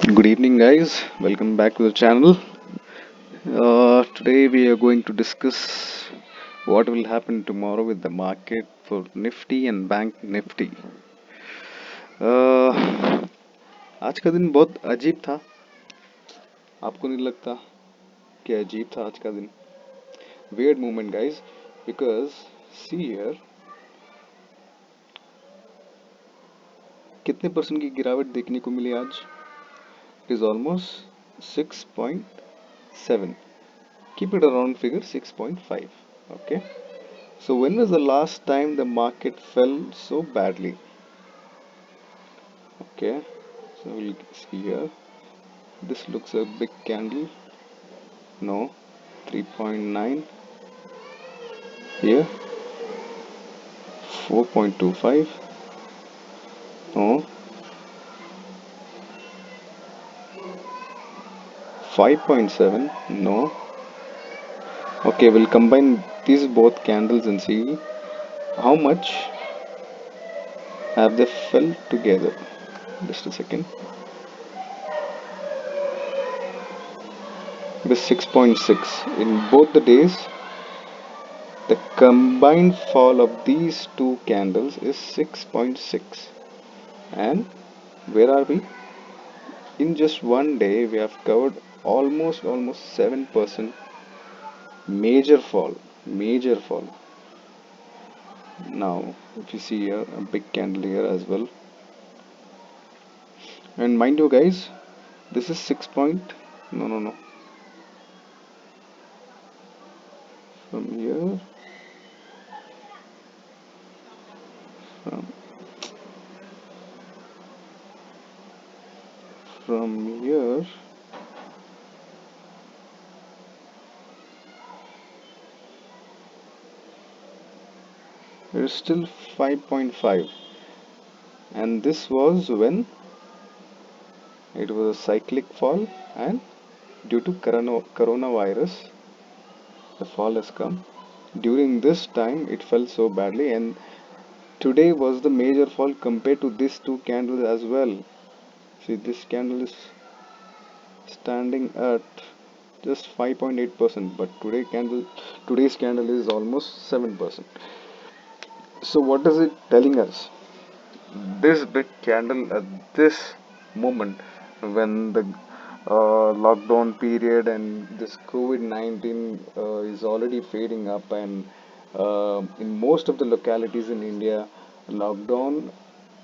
Good evening, guys. Welcome back to the channel. Today we are going to discuss what will happen tomorrow with the market for Nifty and Bank Nifty. आज का दिन बहुत अजीब था. आपको नहीं लगता कि अजीब था आज का दिन? Weird moment, guys, because see here, कितने परसेंट की गिरावट देखने को मिली आज? It is almost 6.7. Keep it around figure 6.5. Okay. So when was the last time the market fell so badly? Okay, so we'll see here. This looks a big candle. No, 3.9 here, 4.25. No, 5.7. No. Okay, we'll combine these both candles and see how much have they fell together. Just a second. It is 6.6 in both the days. The combined fall of these two candles is 6.6. And where are we? In just one day, we have covered almost 7% major fall. Major fall. Now, if you see here, a big candle here as well. And mind you, guys, this is 6 point. No. From here, from from here. It is still 5.5, and this was when it was a cyclic fall, and due to coronavirus, the fall has come. During this time, it fell so badly, and today was the major fall compared to these two candles as well. See, this candle is standing at just 5.8%, but today's candle is almost 7%. So what is it telling us? This big candle at this moment, when the lockdown period and this COVID-19 is already fading up, and in most of the localities in India, lockdown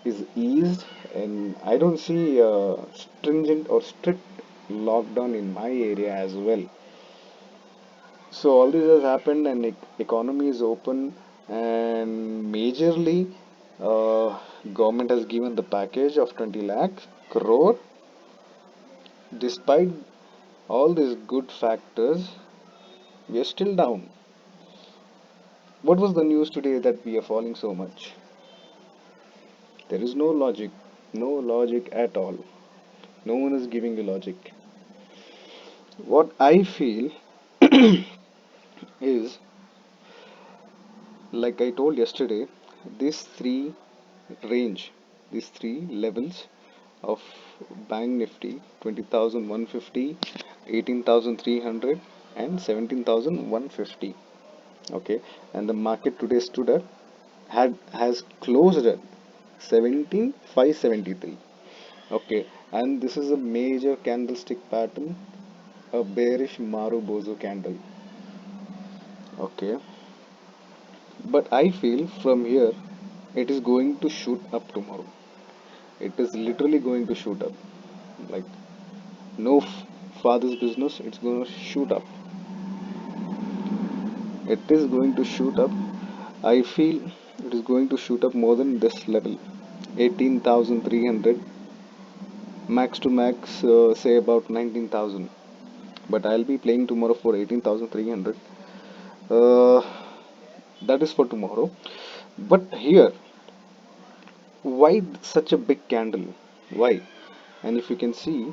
is eased, and I don't see stringent or strict lockdown in my area as well. So all this has happened, and economy is open, and majorly, government has given the package of 20 lakh crore. Despite all these good factors, we are still down. What was the news today that we are falling so much? There is no logic at all. No one is giving you logic. What I feel is, like I told yesterday, these three range, these three levels of Bank Nifty: 20,150, 18,300, and 17,150. Okay, and the market today stood at had has closed at 17,573. Okay, and this is a major candlestick pattern, a bearish Marubozu candle. Okay, but I feel from here it is going to shoot up tomorrow. It is literally going to shoot up. Like no father's business, it's going to shoot up. It is going to shoot up. I feel it is going to shoot up more than this level, 18,300, max to max, say about 19,000. But I'll be playing tomorrow for 18,300. Uh, that is for tomorrow. But here, why such a big candle? Why? And if you can see,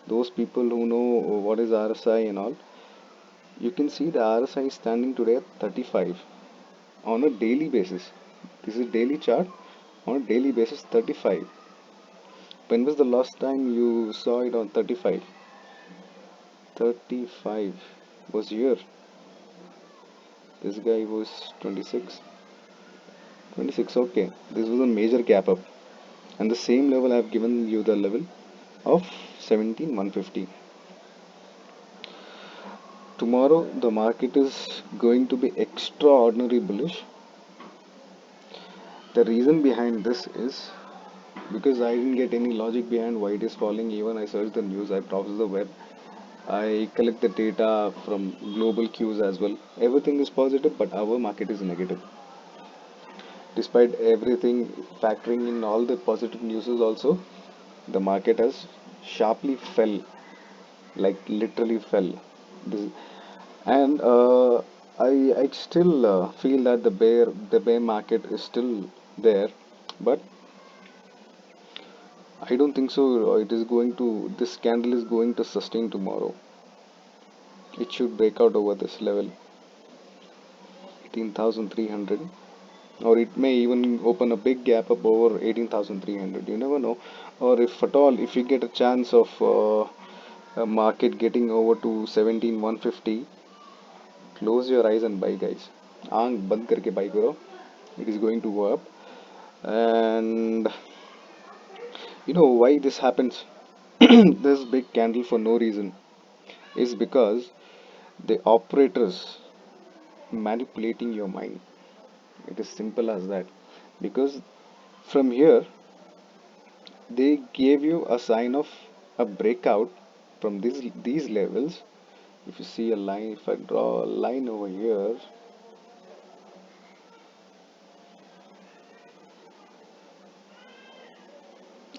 those people who know what is RSI and all, you can see the RSI is standing today at 35 on a daily basis. This is daily chart. On a daily basis, 35. When was the last time you saw it on 35? 35 was here. This guy was 26. 26, okay. This was a major gap up. And the same level I have given you the level of 17,150. Tomorrow the market is going to be extraordinary bullish. The reason behind this is because I didn't get any logic behind why it is falling. Even I searched the news, I browsed the web, I collect the data from global cues as well. Everything is positive, but our market is negative. Despite everything, factoring in all the positive news, also the market has sharply fell, like literally fell. This, and I still feel that the bear market is still there, but I don't think so. It is going to This candle is going to sustain tomorrow. It should break out over this level, 18,300, or it may even open a big gap up over 18,300. You never know. Or if at all, if you get a chance of a market getting over to 17,150, close your eyes and buy, guys. आंख बंद करके buy करो. It is going to go up. And you know why this happens? This big candle for no reason is because the operators manipulating your mind. It is simple as that. Because from here they gave you a sign of a breakout from these levels. If you see a line, if I draw a line over here,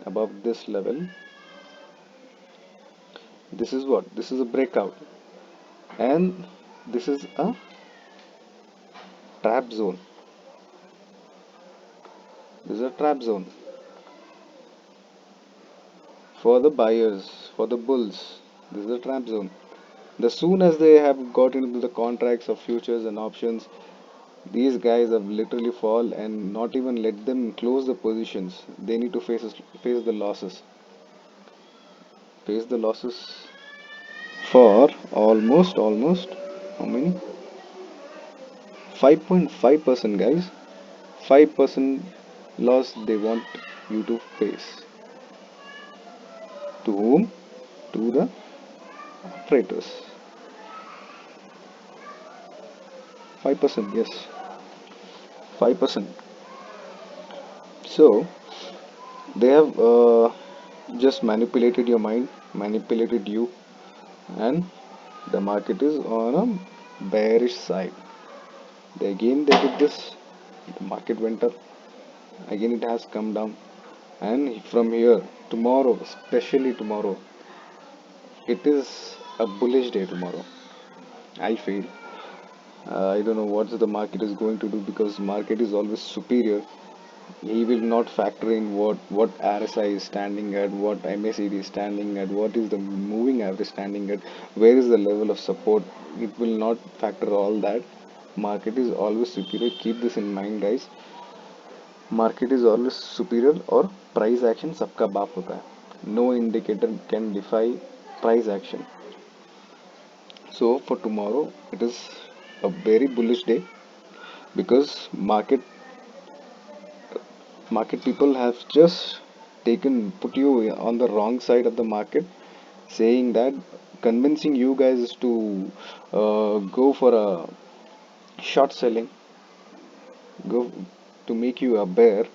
above this level, this is what? This is a breakout, and this is a trap zone. This is a trap zone for the buyers, for the bulls. This is a trap zone. The soon as they have got into the contracts of futures and options, these guys have literally fall and not even let them close the positions. They need to face the losses. Face the losses for almost how many? 5.5%, guys. 5% loss they want you to face. To whom? To the operators. 5%, yes. 5%. So they have just manipulated your mind, manipulated you, and the market is on a bearish side. They did this, the market went up, again it has come down, and from here, tomorrow, especially tomorrow, it is a bullish day tomorrow. I feel. I don't know what the market is going to do because market is always superior. He will not factor in what RSI is standing at, what MACD is standing at, what is the moving average standing at, where is the level of support. It will not factor all that. Market is always superior. Keep this in mind, guys. Market is always superior or price action सबका बाप होता है. No indicator can defy price action. So for tomorrow, it is a very bullish day because market people have just put you on the wrong side of the market, saying that convincing you guys to go for a short selling, go to make you a bear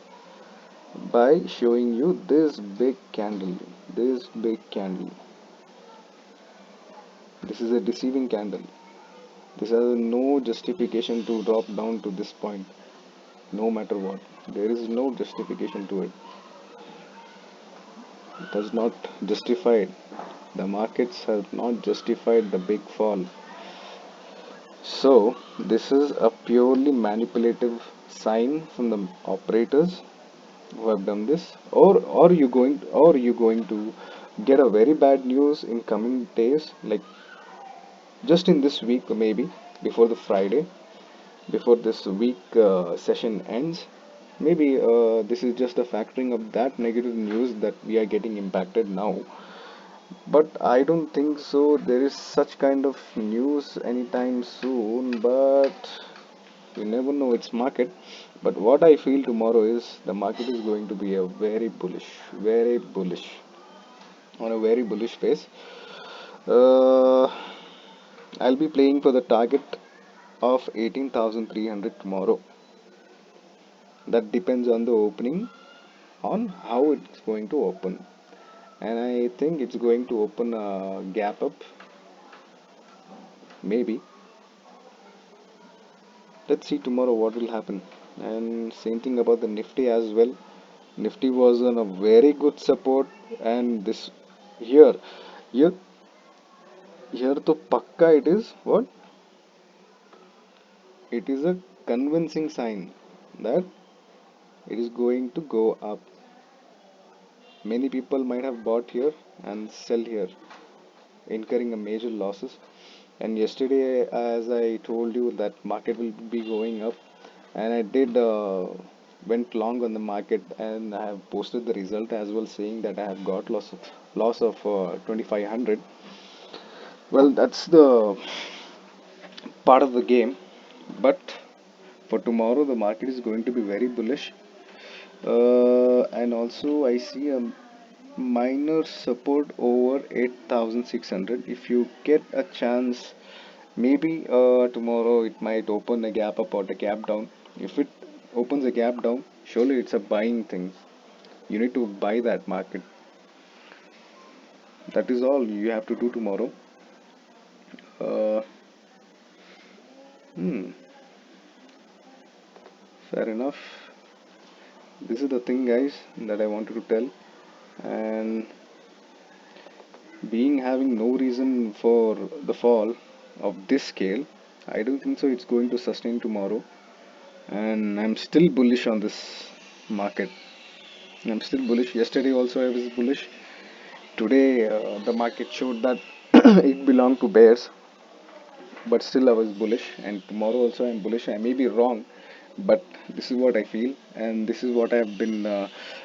by showing you this big candle. This is a deceiving candle. This has no justification to drop down to this point, no matter what. There is no justification to it. It does not justify it. The markets have not justified the big fall. So this is a purely manipulative sign from the operators who have done this, or you going to get a very bad news in coming days, like just in this week, maybe before the Friday, before this week session ends. maybe this is just a factoring of that negative news that we are getting impacted now. But I don't think so. There is such kind of news anytime soon. But you never know. It's market. But what I feel tomorrow is the market is going to be a very bullish, on a very bullish phase. Uh, I'll be playing for the target of 18,300 tomorrow. That depends on the opening, on how it's going to open. And I think it's going to open a gap up, maybe. Let's see tomorrow what will happen. And same thing about the Nifty as well. Nifty was on a very good support, and this here, here, here to pakka it is what? It is a convincing sign that it is going to go up. Many people might have bought here and sell here, incurring a major losses. And yesterday, as I told you, that market will be going up, and I did went long on the market, and I have posted the result as well, saying that I have got loss of 2500. Well, that's the part of the game, but for tomorrow the market is going to be very bullish, and also I see a minor support over 8600. If you get a chance, maybe tomorrow it might open a gap up or a gap down. If it opens a gap down, surely it's a buying thing. You need to buy that market. That is all you have to do tomorrow. Uh, hmm, Fair enough. This is the thing, guys, that I wanted to tell. And being having no reason for the fall of this scale, I don't think so it's going to sustain tomorrow. And I'm still bullish on this market. I'm still bullish. Yesterday also I was bullish. Today the market showed that it belonged to bears, but still I was bullish. And tomorrow also I'm bullish. I may be wrong, but this is what I feel, and this is what I've been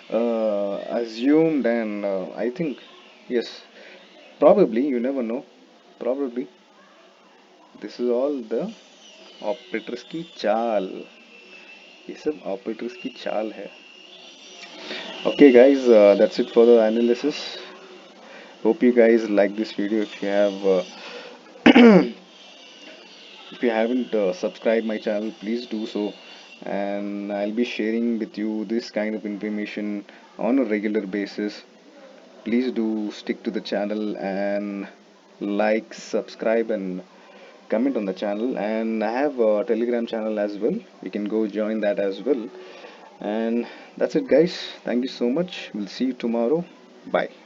assumed. And I think, yes, probably, you never know. Probably this is all the operators की चाल. ये सब operators की चाल है. Okay, guys, that's it for the analysis. Hope you guys like this video. If you have, if you haven't subscribed my channel, please do so. And I'll be sharing with you this kind of information on a regular basis. Please do stick to the channel and like, subscribe, and comment on the channel. And I have a Telegram channel as well. You can go join that as well. And that's it, guys. Thank you so much. We'll see you tomorrow. Bye.